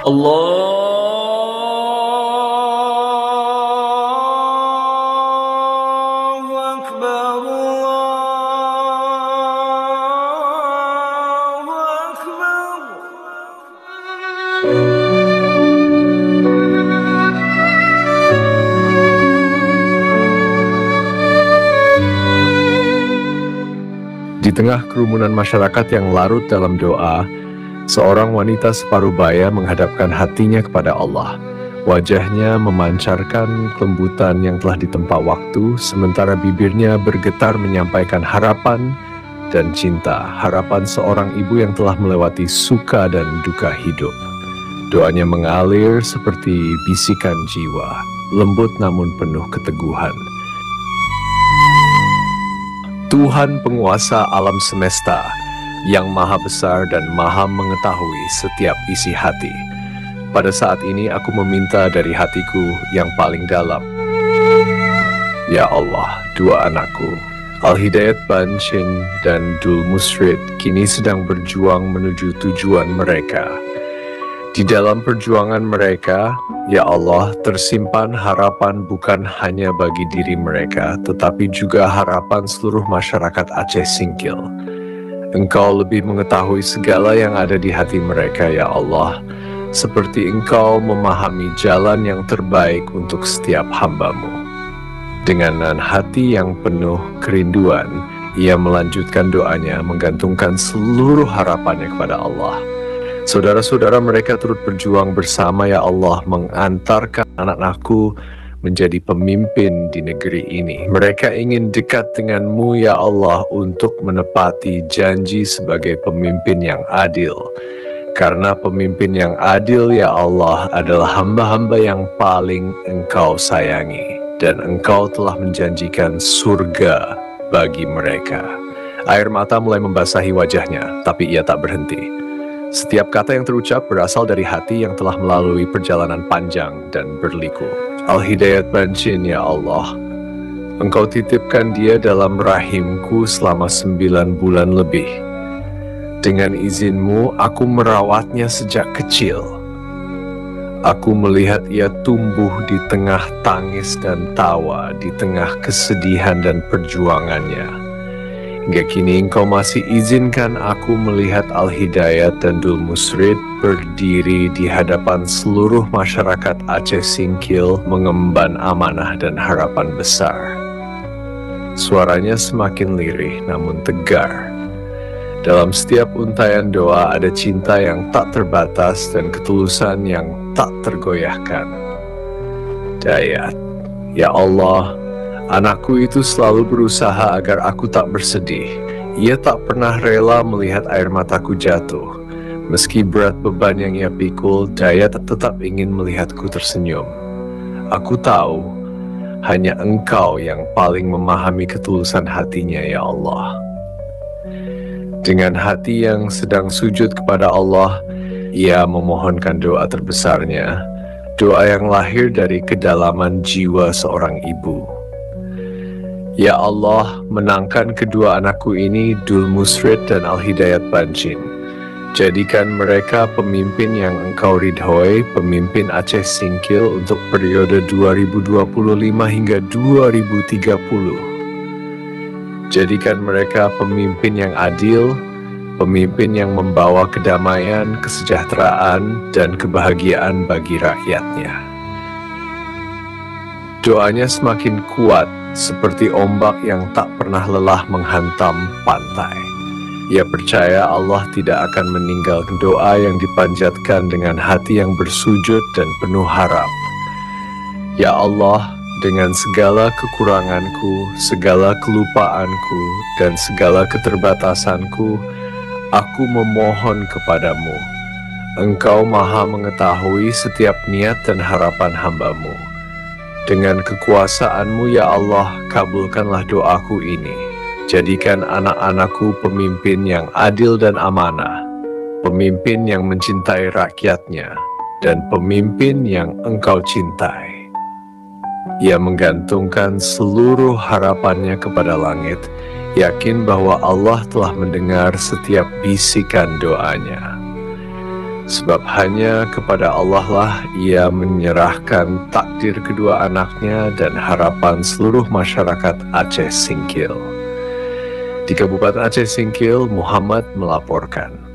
Allahu Akbar, Allahu Akbar. Di tengah kerumunan masyarakat yang larut dalam doa, seorang wanita separuh baya menghadapkan hatinya kepada Allah. Wajahnya memancarkan kelembutan yang telah ditempa waktu, sementara bibirnya bergetar menyampaikan harapan dan cinta, harapan seorang ibu yang telah melewati suka dan duka hidup. Doanya mengalir seperti bisikan jiwa, lembut namun penuh keteguhan. Tuhan penguasa alam semesta, yang maha besar dan maha mengetahui setiap isi hati. Pada saat ini aku meminta dari hatiku yang paling dalam. Ya Allah, dua anakku, Al-Hidayat Banshin dan Dul Musrid, kini sedang berjuang menuju tujuan mereka. Di dalam perjuangan mereka, ya Allah, tersimpan harapan bukan hanya bagi diri mereka, tetapi juga harapan seluruh masyarakat Aceh Singkil. Engkau lebih mengetahui segala yang ada di hati mereka, ya Allah, seperti Engkau memahami jalan yang terbaik untuk setiap hamba-Mu. Dengan hati yang penuh kerinduan, ia melanjutkan doanya, menggantungkan seluruh harapannya kepada Allah. Saudara-saudara mereka turut berjuang bersama, ya Allah, mengantarkan anak-anakku menjadi pemimpin di negeri ini. Mereka ingin dekat dengan-Mu, ya Allah, untuk menepati janji sebagai pemimpin yang adil. Karena pemimpin yang adil, ya Allah, adalah hamba-hamba yang paling Engkau sayangi. Dan Engkau telah menjanjikan surga bagi mereka. Air mata mulai membasahi wajahnya, tapi ia tak berhenti. Setiap kata yang terucap berasal dari hati yang telah melalui perjalanan panjang dan berliku. Al-Hidayat Banshin, ya Allah, Engkau titipkan dia dalam rahimku selama 9 bulan lebih. Dengan izin-Mu, aku merawatnya sejak kecil. Aku melihat ia tumbuh di tengah tangis dan tawa, di tengah kesedihan dan perjuangannya. Hingga kini Engkau masih izinkan aku melihat Al-Hidayat dan Dul Musrid berdiri di hadapan seluruh masyarakat Aceh Singkil mengemban amanah dan harapan besar. Suaranya semakin lirih namun tegar. Dalam setiap untayan doa ada cinta yang tak terbatas dan ketulusan yang tak tergoyahkan. Dayat, ya Allah, anakku itu selalu berusaha agar aku tak bersedih. Ia tak pernah rela melihat air mataku jatuh. Meski berat beban yang ia pikul, Dayat tetap ingin melihatku tersenyum. Aku tahu, hanya Engkau yang paling memahami ketulusan hatinya, ya Allah. Dengan hati yang sedang sujud kepada Allah, ia memohonkan doa terbesarnya, doa yang lahir dari kedalaman jiwa seorang ibu. Ya Allah, menangkan kedua anakku ini, Dul Musrid dan Al-Hidayat Banshin. Jadikan mereka pemimpin yang Engkau ridhoi, pemimpin Aceh Singkil untuk periode 2025 hingga 2030. Jadikan mereka pemimpin yang adil, pemimpin yang membawa kedamaian, kesejahteraan, dan kebahagiaan bagi rakyatnya. Doanya semakin kuat, seperti ombak yang tak pernah lelah menghantam pantai. Ia percaya Allah tidak akan meninggalkan doa yang dipanjatkan dengan hati yang bersujud dan penuh harap. Ya Allah, dengan segala kekuranganku, segala kelupaanku, dan segala keterbatasanku, aku memohon kepadamu. Engkau maha mengetahui setiap niat dan harapan hamba-Mu. Dengan kekuasaan-Mu, ya Allah, kabulkanlah doaku ini. Jadikan anak-anakku pemimpin yang adil dan amanah, pemimpin yang mencintai rakyatnya, dan pemimpin yang Engkau cintai. Ia menggantungkan seluruh harapannya kepada langit, yakin bahwa Allah telah mendengar setiap bisikan doanya. Sebab hanya kepada Allah lah ia menyerahkan takdir kedua anaknya dan harapan seluruh masyarakat Aceh Singkil. Di Kabupaten Aceh Singkil, Muhammad melaporkan.